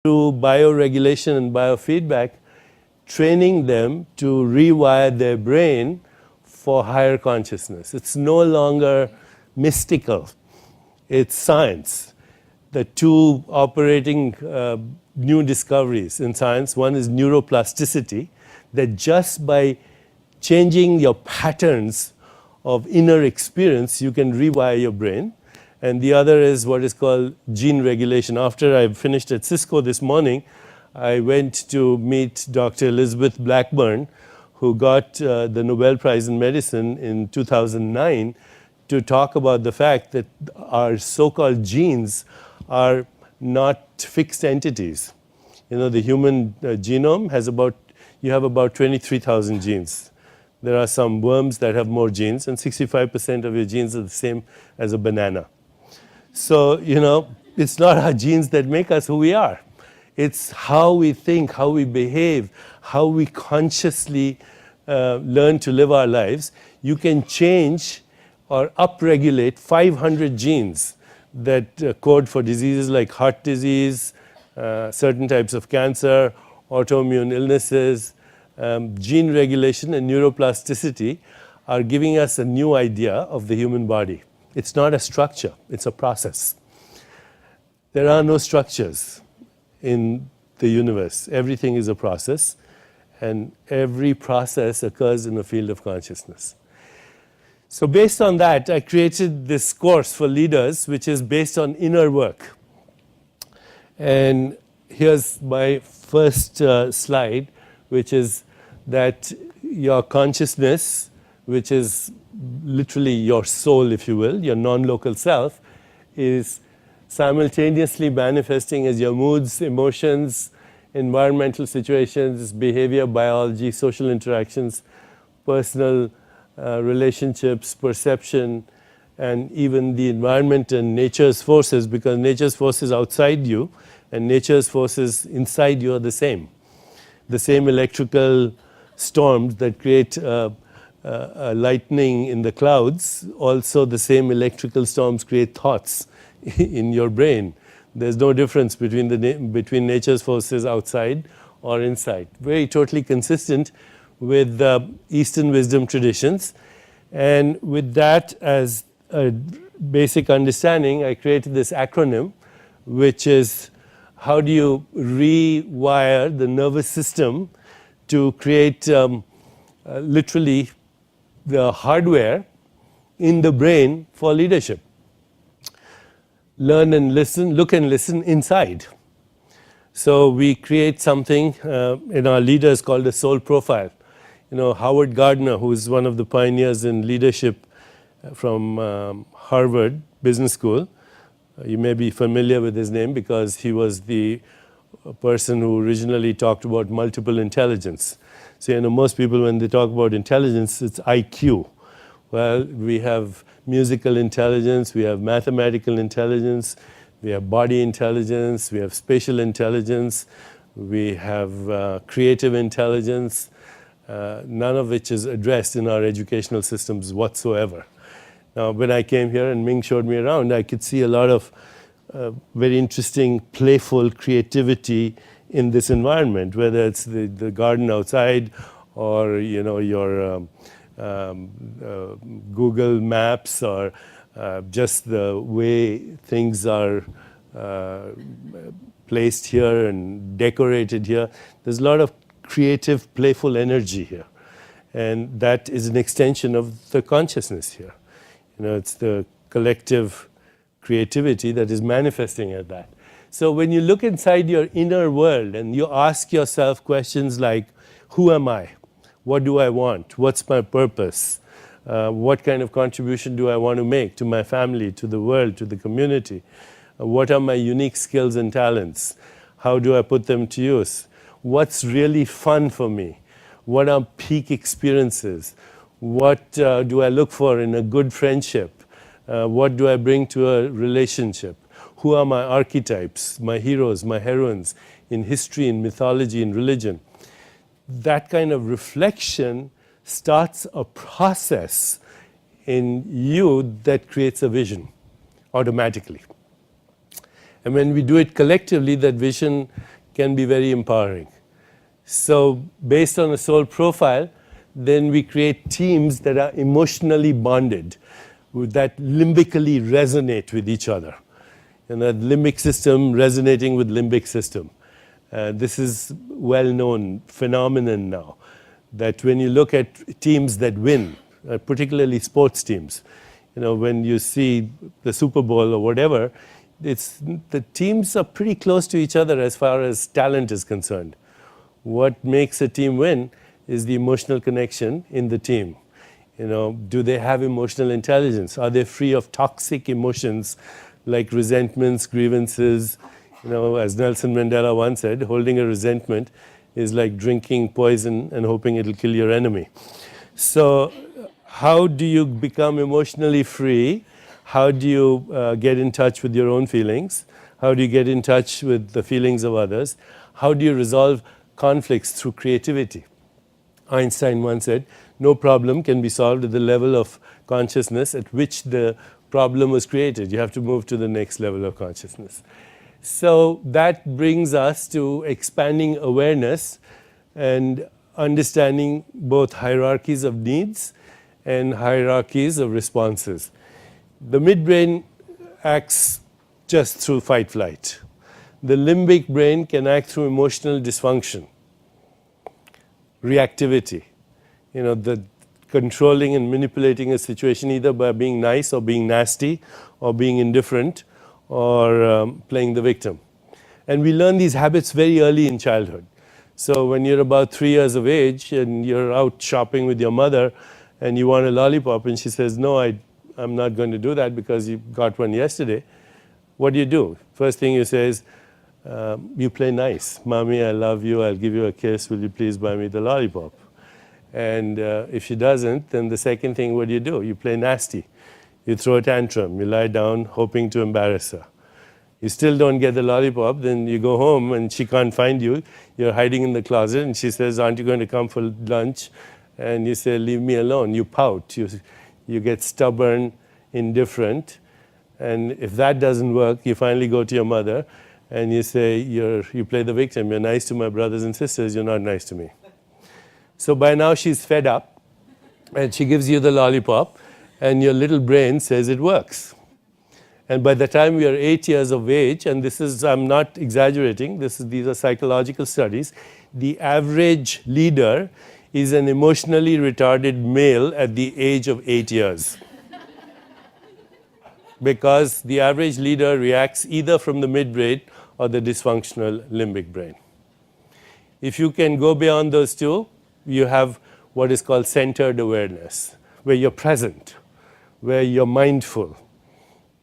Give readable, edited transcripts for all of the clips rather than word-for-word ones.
through bioregulation and biofeedback, training them to rewire their brain for higher consciousness. It's no longer mystical. It's science. The two operating new discoveries in science, one is neuroplasticity, that just by changing your patterns of inner experience, you can rewire your brain. And the other is what is called gene regulation. After I finished at Cisco this morning, I went to meet Dr. Elizabeth Blackburn, who got the Nobel Prize in Medicine in 2009, to talk about the fact that our so-called genes are not fixed entities. The human genome has you have about 23,000 genes. There are some worms that have more genes, and 65% of your genes are the same as a banana. So, it's not our genes that make us who we are. It's how we think, how we behave, how we consciously learn to live our lives. You can change or upregulate 500 genes that code for diseases like heart disease, certain types of cancer, autoimmune illnesses. Gene regulation and neuroplasticity are giving us a new idea of the human body. It's not a structure, it's a process. There are no structures in the universe. Everything is a process, and every process occurs in a field of consciousness. So based on that, I created this course for leaders, which is based on inner work. And here's my first slide, which is that your consciousness, which is literally your soul, if you will, your non-local self, is simultaneously manifesting as your moods, emotions, environmental situations, behavior, biology, social interactions, personal relationships, perception, and even the environment and nature's forces, because nature's forces outside you and nature's forces inside you are the same. The same electrical storms that create lightning in the clouds, also the same electrical storms create thoughts in your brain. There's no difference between nature's forces outside or inside. Very totally consistent with the Eastern wisdom traditions. And with that as a basic understanding, I created this acronym, which is how do you rewire the nervous system to create literally the hardware in the brain for leadership. Learn and listen, look and listen inside. So we create something in our leaders called a soul profile. Howard Gardner, who is one of the pioneers in leadership from Harvard Business School, you may be familiar with his name because he was the person who originally talked about multiple intelligence. So, most people, when they talk about intelligence, it's IQ. Well, we have musical intelligence, we have mathematical intelligence, we have body intelligence, we have spatial intelligence, we have creative intelligence, none of which is addressed in our educational systems whatsoever. Now, when I came here and Ming showed me around, I could see a lot of very interesting, playful creativity in this environment, whether it's the garden outside or your Google Maps or just the way things are placed here and decorated here. There's a lot of creative, playful energy here. And that is an extension of the consciousness here. It's the collective creativity that is manifesting at that. So when you look inside your inner world and you ask yourself questions like, who am I? What do I want? What's my purpose? What kind of contribution do I want to make to my family, to the world, to the community? What are my unique skills and talents? How do I put them to use? What's really fun for me? What are peak experiences? What do I look for in a good friendship? What do I bring to a relationship? Who are my archetypes, my heroes, my heroines in history, in mythology, in religion? That kind of reflection starts a process in you that creates a vision automatically. And when we do it collectively, that vision can be very empowering. So based on a soul profile, then we create teams that are emotionally bonded, that limbically resonate with each other. And that limbic system resonating with limbic system. This is well-known phenomenon now, that when you look at teams that win, particularly sports teams, when you see the Super Bowl or whatever, the teams are pretty close to each other as far as talent is concerned. What makes a team win is the emotional connection in the team. Do they have emotional intelligence? Are they free of toxic emotions like resentments, grievances? As Nelson Mandela once said, holding a resentment is like drinking poison and hoping it'll kill your enemy. So how do you become emotionally free? How do you get in touch with your own feelings? How do you get in touch with the feelings of others? How do you resolve conflicts through creativity? Einstein once said, no problem can be solved at the level of consciousness at which the problem was created. You have to move to the next level of consciousness. So that brings us to expanding awareness and understanding both hierarchies of needs and hierarchies of responses. The midbrain acts just through fight-flight. The limbic brain can act through emotional dysfunction, reactivity, the controlling and manipulating a situation either by being nice or being nasty or being indifferent or playing the victim. And we learn these habits very early in childhood. So when you're about 3 years of age and you're out shopping with your mother and you want a lollipop and she says, no, I'm not going to do that because you got one yesterday, what do? First thing you say is, you play nice. Mommy, I love you. I'll give you a kiss. Will you please buy me the lollipop? And if she doesn't, then the second thing, what do? You play nasty. You throw a tantrum. You lie down hoping to embarrass her. You still don't get the lollipop. Then you go home and she can't find you. You're hiding in the closet and she says, aren't you going to come for lunch? And you say, leave me alone. You pout. You get stubborn, indifferent. And if that doesn't work, you finally go to your mother and you say, you play the victim. You're nice to my brothers and sisters. You're not nice to me. So by now she's fed up and she gives you the lollipop and your little brain says it works. And by the time we are 8 years of age, and this is, I'm not exaggerating, these are psychological studies, the average leader is an emotionally retarded male at the age of 8 years. Because the average leader reacts either from the midbrain or the dysfunctional limbic brain. If you can go beyond those two, you have what is called centered awareness, where you're present, where you're mindful.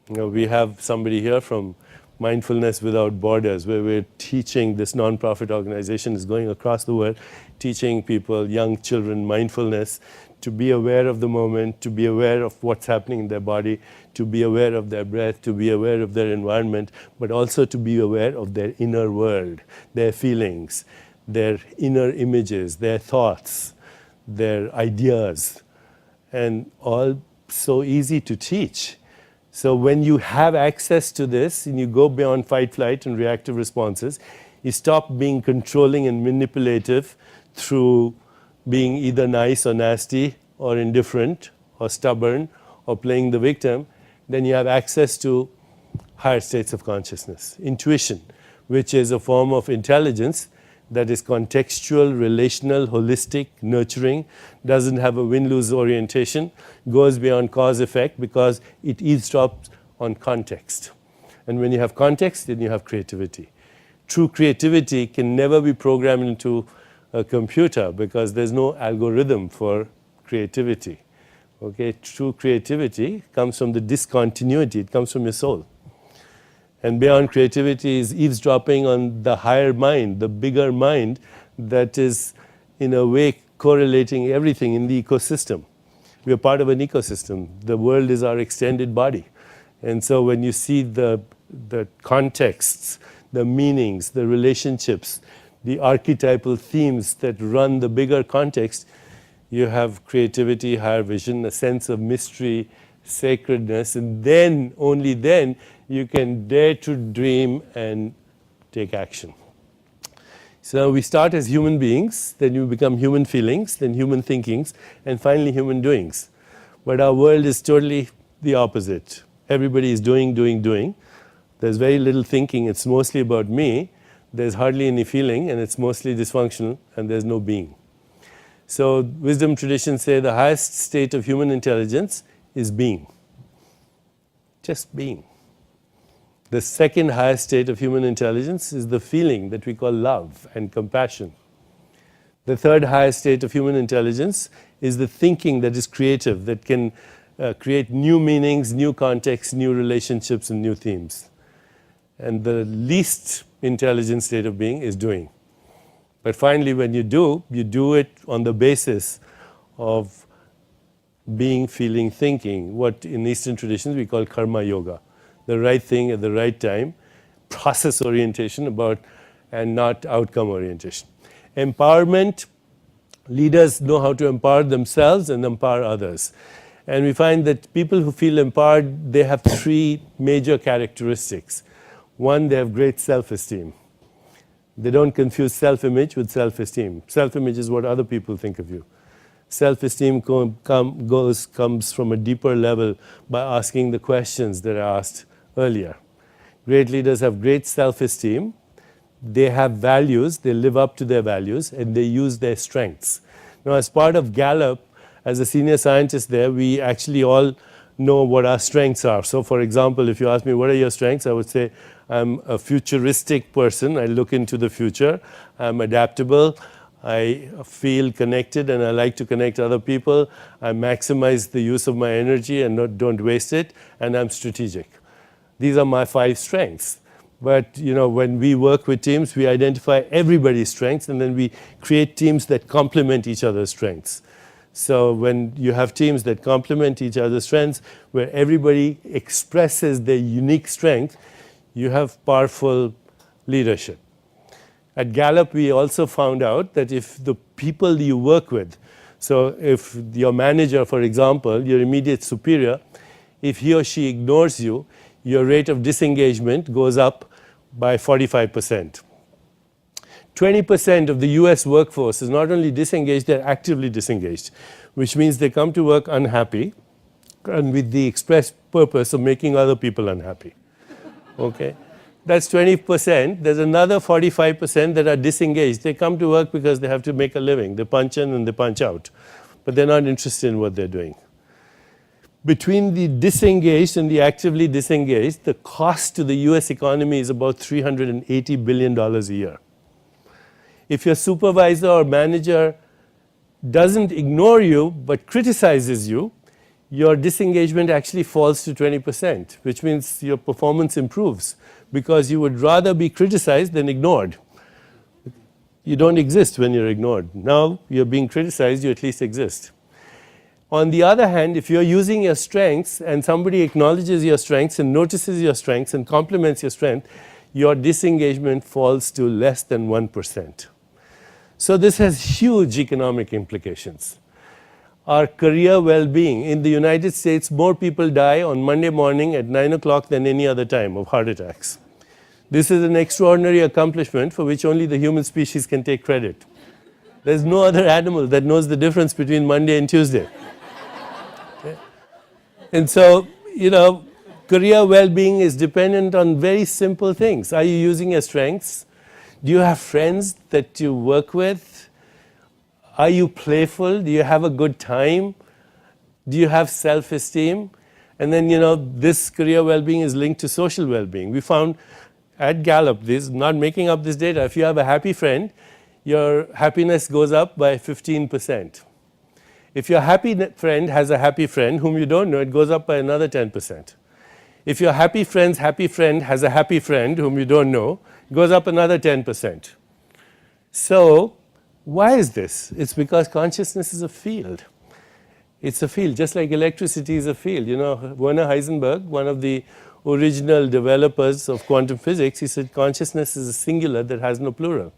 We have somebody here from Mindfulness Without Borders, where we're teaching, this nonprofit organization is going across the world, teaching people, young children, mindfulness, to be aware of the moment, to be aware of what's happening in their body, to be aware of their breath, to be aware of their environment, but also to be aware of their inner world, their feelings, their inner images, their thoughts, their ideas, and all so easy to teach. So when you have access to this and you go beyond fight, flight, and reactive responses, you stop being controlling and manipulative through being either nice or nasty or indifferent or stubborn or playing the victim, then you have access to higher states of consciousness. Intuition, which is a form of intelligence that is contextual, relational, holistic, nurturing, doesn't have a win-lose orientation, goes beyond cause-effect because it eavesdrops on context. And when you have context, then you have creativity. True creativity can never be programmed into a computer because there's no algorithm for creativity. Okay? True creativity comes from the discontinuity, it comes from your soul. And beyond creativity is eavesdropping on the higher mind, the bigger mind that is, in a way, correlating everything in the ecosystem. We are part of an ecosystem. The world is our extended body. And so when you see the contexts, the meanings, the relationships, the archetypal themes that run the bigger context, you have creativity, higher vision, a sense of mystery, sacredness, and then, only then, you can dare to dream and take action. So we start as human beings, then you become human feelings, then human thinkings, and finally human doings. But our world is totally the opposite. Everybody is doing, doing, doing. There's very little thinking. It's mostly about me. There's hardly any feeling, and it's mostly dysfunctional, and there's no being. So wisdom traditions say the highest state of human intelligence is being. Just being. The second highest state of human intelligence is the feeling that we call love and compassion. The third highest state of human intelligence is the thinking that is creative, that can create new meanings, new contexts, new relationships, and new themes. And the least intelligent state of being is doing. But finally, when you do it on the basis of being, feeling, thinking, what in Eastern traditions we call karma yoga. The right thing at the right time, process orientation and not outcome orientation. Empowerment, leaders know how to empower themselves and empower others. And we find that people who feel empowered, they have three major characteristics. One, they have great self-esteem. They don't confuse self-image with self-esteem. Self-image is what other people think of you. Self-esteem comes from a deeper level by asking the questions that I asked earlier. Great leaders have great self-esteem. They have values, they live up to their values, and they use their strengths. Now, as part of Gallup, as a senior scientist there, we actually all know what our strengths are. So, for example, if you ask me, what are your strengths? I would say, I'm a futuristic person. I look into the future. I'm adaptable. I feel connected and I like to connect other people. I maximize the use of my energy and don't waste it. And I'm strategic. These are my 5 strengths. But when we work with teams, we identify everybody's strengths and then we create teams that complement each other's strengths. So when you have teams that complement each other's strengths, where everybody expresses their unique strength, you have powerful leadership. At Gallup, we also found out that if the people you work with, so if your manager, for example, your immediate superior, if he or she ignores you, your rate of disengagement goes up by 45%. 20% of the US workforce is not only disengaged, they're actively disengaged, which means they come to work unhappy and with the express purpose of making other people unhappy. Okay? That's 20%. There's another 45% that are disengaged. They come to work because they have to make a living. They punch in and they punch out. But they're not interested in what they're doing. Between the disengaged and the actively disengaged, the cost to the US economy is about $380 billion a year. If your supervisor or manager doesn't ignore you but criticizes you, your disengagement actually falls to 20%, which means your performance improves because you would rather be criticized than ignored. You don't exist when you're ignored. Now you're being criticized, you at least exist. On the other hand, if you're using your strengths and somebody acknowledges your strengths and notices your strengths and compliments your strength, your disengagement falls to less than 1%. So this has huge economic implications. Our career well-being. In the United States, more people die on Monday morning at 9 o'clock than any other time of heart attacks. This is an extraordinary accomplishment for which only the human species can take credit. There's no other animal that knows the difference between Monday and Tuesday. Okay? And so, career well-being is dependent on very simple things. Are you using your strengths? Do you have friends that you work with? Are you playful? Do you have a good time? Do you have self-esteem? And then, this career well-being is linked to social well-being. We found at Gallup, not making up this data, if you have a happy friend, your happiness goes up by 15%. If your happy friend has a happy friend whom you don't know, it goes up by another 10%. If your happy friend's happy friend has a happy friend whom you don't know, it goes up another 10%. So, why is this? It's because consciousness is a field. It's a field, just like electricity is a field. Werner Heisenberg, one of the original developers of quantum physics, he said consciousness is a singular that has no plural.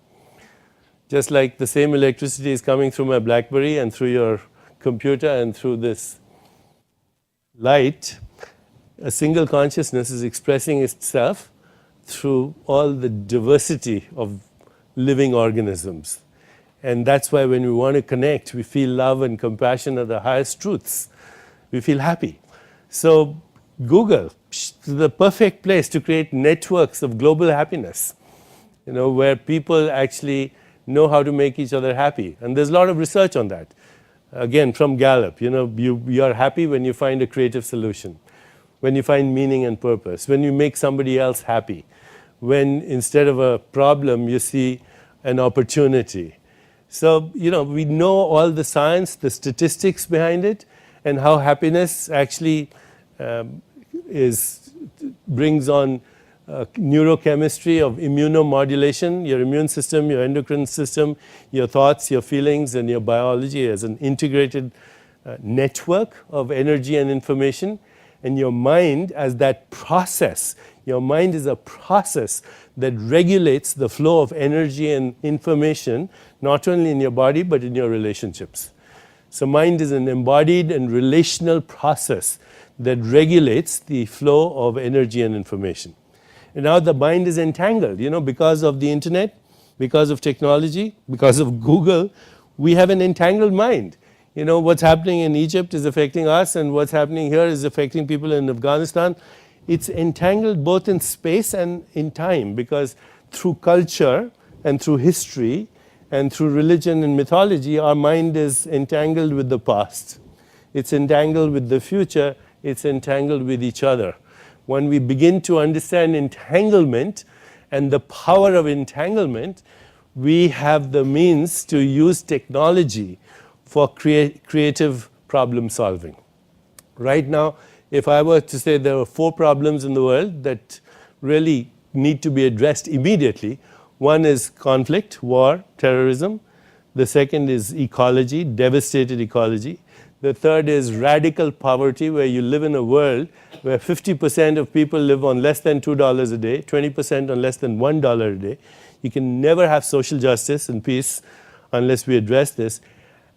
Just like the same electricity is coming through my BlackBerry and through your computer and through this light, a single consciousness is expressing itself through all the diversity of living organisms. And that's why when we want to connect, we feel love and compassion are the highest truths. We feel happy. So Google, the perfect place to create networks of global happiness, where people actually know how to make each other happy. And there's a lot of research on that. Again, from Gallup, you are happy when you find a creative solution, when you find meaning and purpose, when you make somebody else happy, when instead of a problem, you see an opportunity. So, we know all the science, the statistics behind it, and how happiness actually brings on neurochemistry of immunomodulation, your immune system, your endocrine system, your thoughts, your feelings, and your biology as an integrated network of energy and information, and your mind as that process. Your mind is a process that regulates the flow of energy and information, not only in your body, but in your relationships. So mind is an embodied and relational process that regulates the flow of energy and information. And now the mind is entangled, because of the internet, because of technology, because of Google, we have an entangled mind. What's happening in Egypt is affecting us, and what's happening here is affecting people in Afghanistan. It's entangled both in space and in time, because through culture and through history and through religion and mythology, our mind is entangled with the past. It's entangled with the future. It's entangled with each other. When we begin to understand entanglement and the power of entanglement, we have the means to use technology for creative problem solving. Right now, if I were to say there are 4 problems in the world that really need to be addressed immediately, one is conflict, war, terrorism. The second is ecology, devastated ecology. The third is radical poverty, where you live in a world where 50% of people live on less than $2 a day, 20% on less than $1 a day. You can never have social justice and peace unless we address this.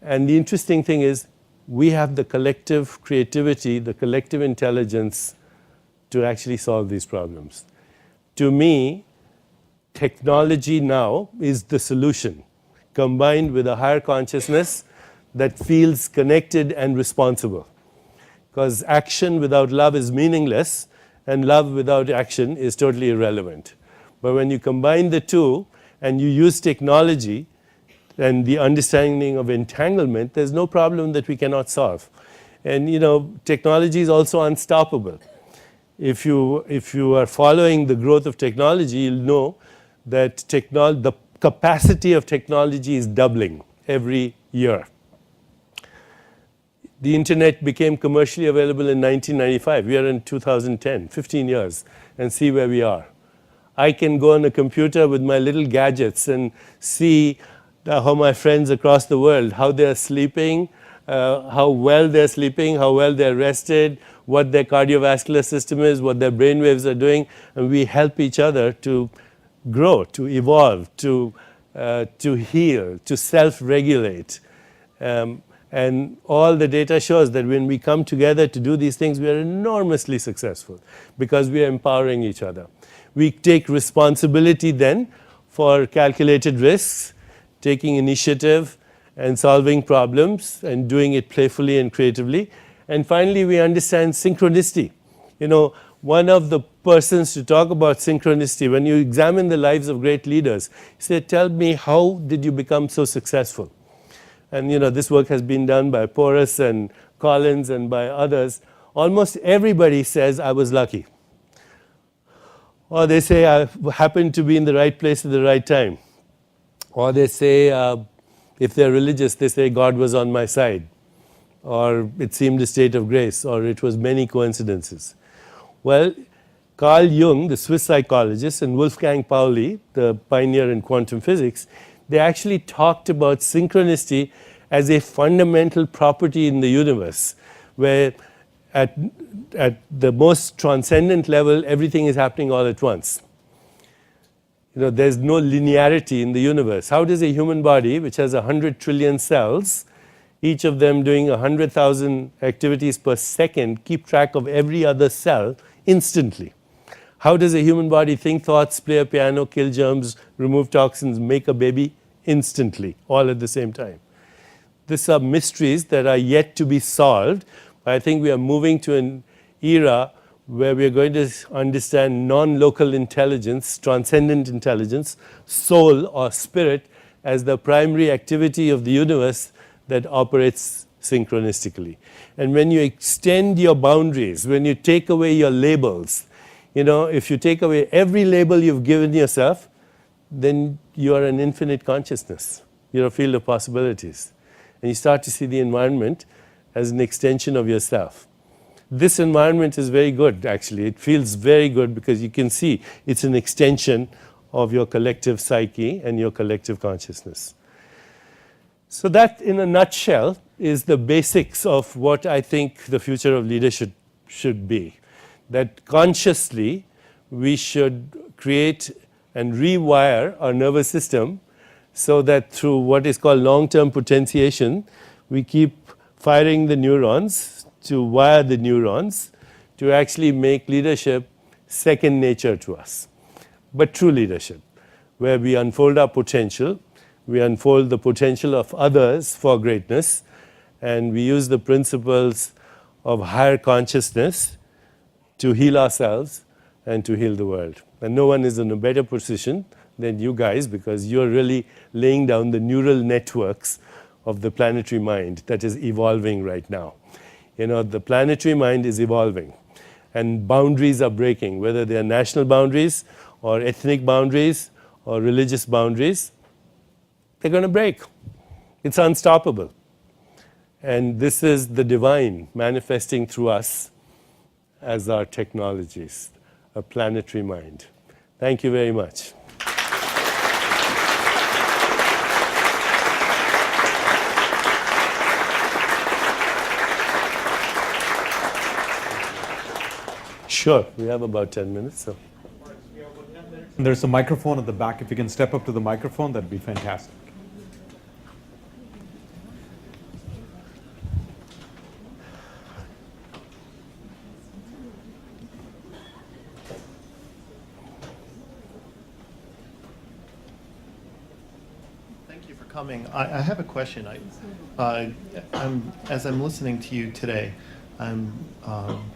And the interesting thing is, we have the collective creativity, the collective intelligence to actually solve these problems. To me, technology now is the solution, combined with a higher consciousness that feels connected and responsible. Because action without love is meaningless, and love without action is totally irrelevant. But when you combine the two and you use technology and the understanding of entanglement, there's no problem that we cannot solve. And technology is also unstoppable. If you are following the growth of technology, you'll know that the capacity of technology is doubling every year. The internet became commercially available in 1995. We are in 2010, 15 years, and see where we are. I can go on a computer with my little gadgets and see how my friends across the world, how they're sleeping, how well they're sleeping, how well they're rested, what their cardiovascular system is, what their brain waves are doing, and we help each other to grow, to evolve, to heal, to self-regulate. And all the data shows that when we come together to do these things, we are enormously successful because we are empowering each other. We take responsibility then for calculated risks, taking initiative and solving problems and doing it playfully and creatively. And finally, we understand synchronicity. One of the persons to talk about synchronicity, when you examine the lives of great leaders, he said, tell me, how did you become so successful? And this work has been done by Porras and Collins and by others. Almost everybody says, I was lucky. Or they say, I happened to be in the right place at the right time. Or they say, if they're religious, they say, God was on my side. Or it seemed a state of grace. Or it was many coincidences. Well, Carl Jung, the Swiss psychologist, and Wolfgang Pauli, the pioneer in quantum physics, they actually talked about synchronicity as a fundamental property in the universe, where at the most transcendent level, everything is happening all at once. There's no linearity in the universe. How does a human body, which has 100 trillion cells, each of them doing 100,000 activities per second, keep track of every other cell instantly. How does a human body think thoughts, play a piano, kill germs, remove toxins, make a baby? Instantly, all at the same time. These are mysteries that are yet to be solved. I think we are moving to an era where we are going to understand non-local intelligence, transcendent intelligence, soul or spirit as the primary activity of the universe that operates synchronistically. And when you extend your boundaries, when you take away your labels, if you take away every label you've given yourself, then you are an infinite consciousness. You're a field of possibilities. And you start to see the environment as an extension of yourself. This environment is very good, actually. It feels very good because you can see it's an extension of your collective psyche and your collective consciousness. So that, in a nutshell, is the basics of what I think the future of leadership should be. That consciously we should create and rewire our nervous system so that through what is called long-term potentiation, we keep firing the neurons to wire the neurons to actually make leadership second nature to us. But true leadership, where we unfold our potential, we unfold the potential of others for greatness, and we use the principles of higher consciousness to heal ourselves and to heal the world. And no one is in a better position than you guys because you're really laying down the neural networks of the planetary mind that is evolving right now. The planetary mind is evolving and boundaries are breaking, whether they are national boundaries or ethnic boundaries or religious boundaries, they're going to break. It's unstoppable. And this is the divine manifesting through us as our technologies, a planetary mind. Thank you very much. Sure, we have about 10 minutes. So. There's a microphone at the back. If you can step up to the microphone, that'd be fantastic. Thank you for coming. I have a question. As I'm listening to you today, I'm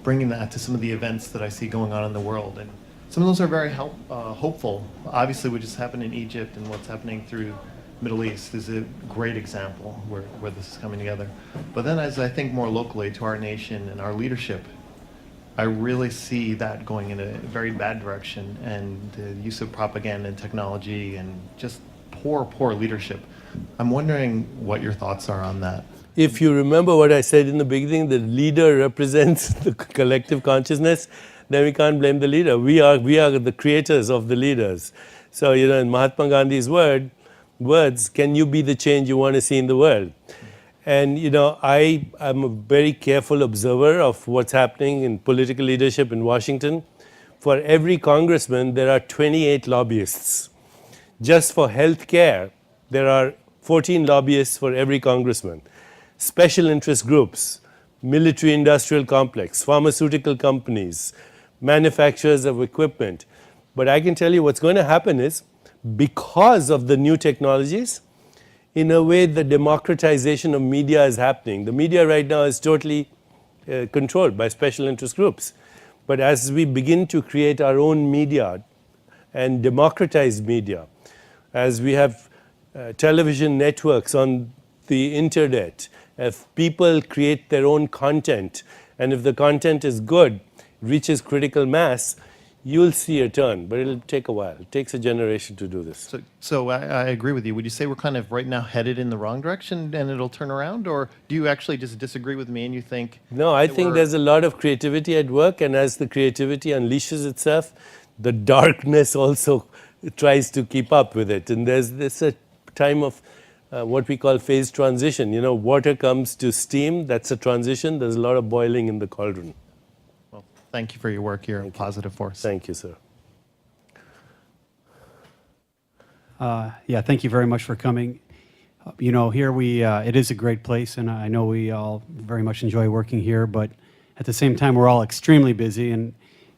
bringing that to some of the events that I see going on in the world, and some of those are very hopeful. Obviously, what just happened in Egypt and what's happening through Middle East is a great example where this is coming together. But then as I think more locally to our nation and our leadership, I really see that going in a very bad direction, and the use of propaganda and technology and just poor leadership. I'm wondering what your thoughts are on that. If you remember what I said in the beginning, the leader represents the collective consciousness, then we can't blame the leader. We are the creators of the leaders. So, in Mahatma Gandhi's words, can you be the change you want to see in the world? And, I'm a very careful observer of what's happening in political leadership in Washington. For every congressman, there are 28 lobbyists. Just for health care, there are 14 lobbyists for every congressman. Special interest groups, military industrial complex, pharmaceutical companies, manufacturers of equipment. But I can tell you what's going to happen is, because of the new technologies, in a way the democratization of media is happening. The media right now is totally controlled by special interest groups. But as we begin to create our own media and democratize media, as we have television networks on the internet, if people create their own content, and if the content is good, reaches critical mass, you'll see a turn, but it'll take a while. It takes a generation to do this. So I agree with you. Would you say we're kind of right now headed in the wrong direction and it'll turn around? Or do you actually just disagree with me and you think... No, I think there's a lot of creativity at work, and as the creativity unleashes itself, the darkness also tries to keep up with it. And there's a time of what we call phase transition. Water comes to steam, that's a transition. There's a lot of boiling in the cauldron. Well, thank you for your work. You're a positive force. Thank you, sir. Thank you very much for coming. Here it is a great place, and I know we all very much enjoy working here, but at the same time, we're all extremely busy, and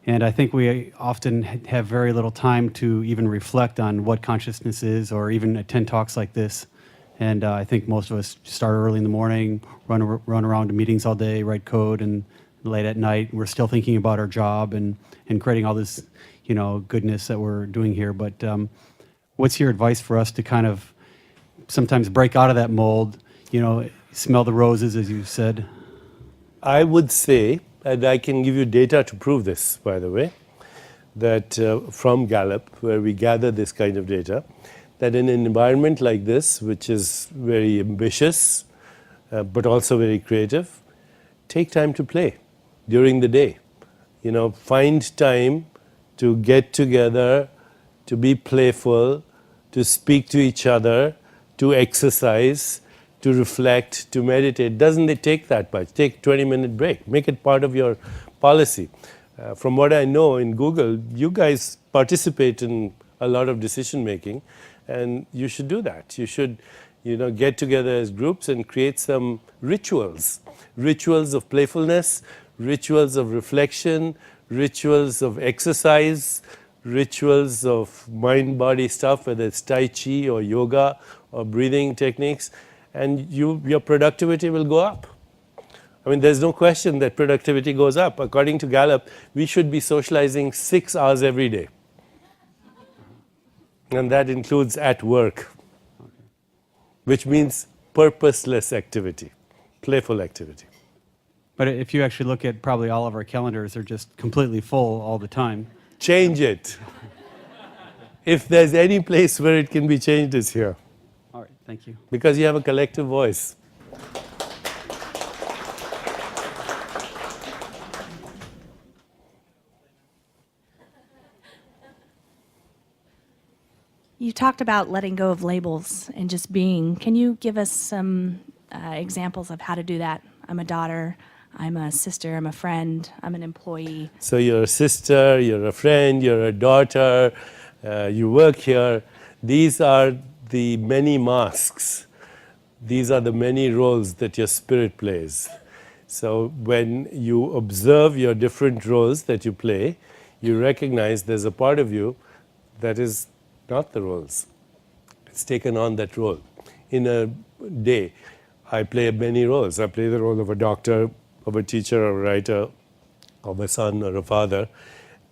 I think we often have very little time to even reflect on what consciousness is or even attend talks like this. And I think most of us start early in the morning, run around to meetings all day, write code, and late at night, we're still thinking about our job and creating all this, goodness that we're doing here. But what's your advice for us to kind of sometimes break out of that mold, smell the roses, as you said? I would say, and I can give you data to prove this, by the way, that from Gallup, where we gather this kind of data, that in an environment like this, which is very ambitious, but also very creative, take time to play during the day. Find time to get together, to be playful, to speak to each other, to exercise, to reflect, to meditate. Doesn't it take that much? Take a 20-minute break. Make it part of your policy. From what I know in Google, you guys participate in a lot of decision making, and you should do that. You should, get together as groups and create some rituals. Rituals of playfulness, rituals of reflection, rituals of exercise, rituals of mind-body stuff, whether it's Tai Chi or yoga or breathing techniques, and your productivity will go up. I mean, there's no question that productivity goes up. According to Gallup, we should be socializing 6 hours every day. And that includes at work, which means purposeless activity, playful activity. But if you actually look at probably all of our calendars, they're just completely full all the time. Change it. If there's any place where it can be changed, it's here. All right, thank you. Because you have a collective voice. You talked about letting go of labels and just being. Can you give us some examples of how to do that? I'm a daughter, I'm a sister, I'm a friend, I'm an employee. So you're a sister, you're a friend, you're a daughter, you work here. These are the many masks. These are the many roles that your spirit plays. So when you observe your different roles that you play, you recognize there's a part of you that is not the roles. It's taken on that role. In a day, I play many roles. I play the role of a doctor, of a teacher, or a writer, of a son or a father.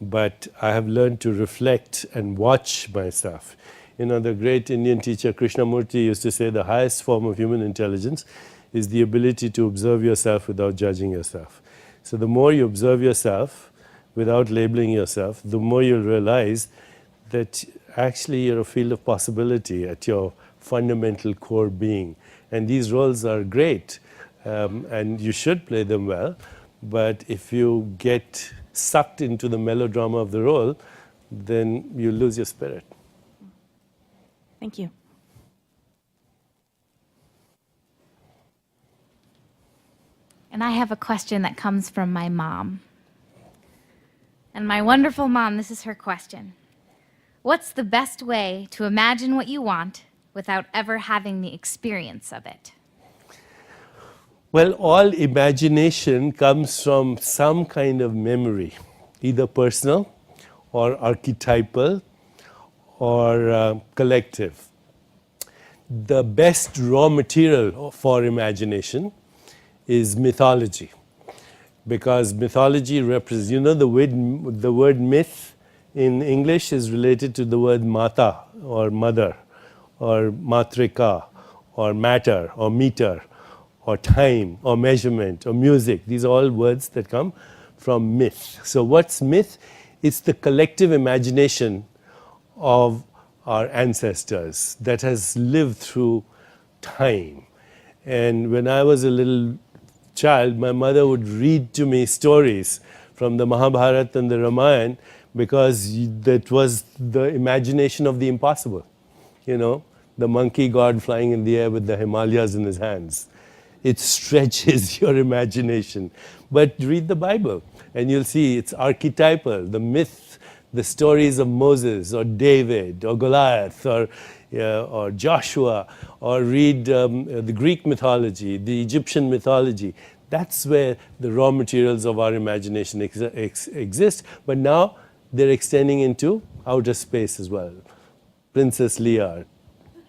But I have learned to reflect and watch myself. The great Indian teacher Krishnamurti used to say the highest form of human intelligence is the ability to observe yourself without judging yourself. So the more you observe yourself without labeling yourself, the more you'll realize that actually you're a field of possibility at your fundamental core being. And these roles are great, and you should play them well. But if you get sucked into the melodrama of the role, then you lose your spirit. Thank you. And I have a question that comes from my mom. And my wonderful mom, this is her question. What's the best way to imagine what you want without ever having the experience of it? Well, all imagination comes from some kind of memory, either personal or archetypal or collective. The best raw material for imagination is mythology, because mythology represents, the word myth in English is related to the word mata or mother or matrika or matter or meter or time or measurement or music. These are all words that come from myth. So what's myth? It's the collective imagination of our ancestors that has lived through time. And when I was a little child, my mother would read to me stories from the Mahabharata and the Ramayana, because that was the imagination of the impossible. The monkey god flying in the air with the Himalayas in his hands. It stretches your imagination. But read the Bible and you'll see it's archetypal. The myth, the stories of Moses or David or Goliath or or Joshua, or read the Greek mythology, the Egyptian mythology. That's where the raw materials of our imagination exist, but now they're extending into outer space as well. Princess Leia,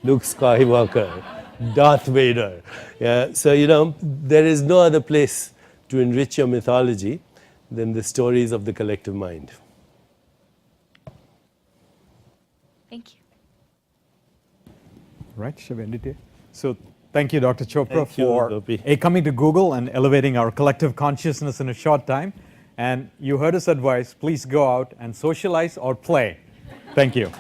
Luke Skywalker, Darth Vader. Yeah, so, there is no other place to enrich your mythology than the stories of the collective mind. Thank you. Right, shall we end it here? So thank you, Dr. Chopra, Thank you, for Gopi. coming to Google and elevating our collective consciousness in a short time. And you heard his advice, please go out and socialize or play. Thank you.